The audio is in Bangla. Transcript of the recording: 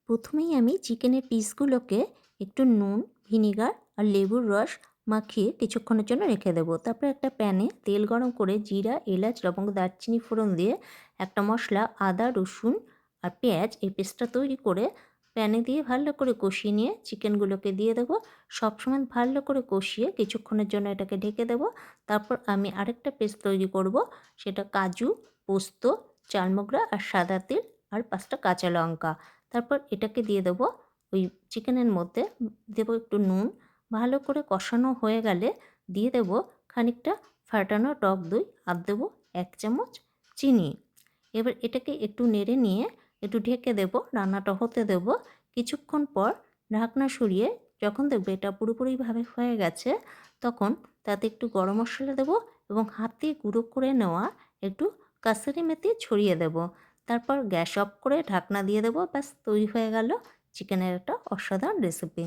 প্রথমেই আমি চিকেনের পিসগুলোকে একটু নুন, ভিনিগার আর লেবুর রস মাখিয়ে কিছুক্ষণের জন্য রেখে দেবো। তারপর একটা প্যানে তেল গরম করে জিরা, এলাচ, লবঙ্গ, দারচিনি ফোড়ন দিয়ে একটা মশলা আদা, রসুন আর পেঁয়াজ এই পেস্টটা তৈরি করে প্যানে দিয়ে ভালো করে কষিয়ে নিয়ে চিকেনগুলোকে দিয়ে দেবো। সবসময় ভালো করে কষিয়ে কিছুক্ষণের জন্য এটাকে ঢেকে দেবো। তারপর আমি আরেকটা পেস্ট তৈরি করব, সেটা কাজু, পোস্ত, চালমগরা আর সাদা তিল আর 5টা কাঁচা লঙ্কা। তারপর এটাকে দিয়ে দেবো ওই চিকেনের মধ্যে, দেবো একটু নুন। ভালো করে কষানো হয়ে গেলে দিয়ে দেবো খানিকটা ফাটানো টক দই আর দেবো 1 চামচ চিনি। এবার এটাকে একটু নেড়ে নিয়ে একটু ঢেকে দেবো, রান্নাটা হতে দেবো। কিছুক্ষণ পর ঢাকনা সরিয়ে যখন দেখবে এটা পুরোপুরিভাবে হয়ে গেছে, তখন তাতে একটু গরম মশলা দেবো এবং হাতে গুঁড়ো করে নেওয়া একটু কাসুরি মেথি ছড়িয়ে দেবো। তারপর গ্যাস অফ করে ঢাকনা দিয়ে দেবো। ব্যাস তৈরি হয়ে গেল চিকেনের একটা অসাধারণ রেসিপি।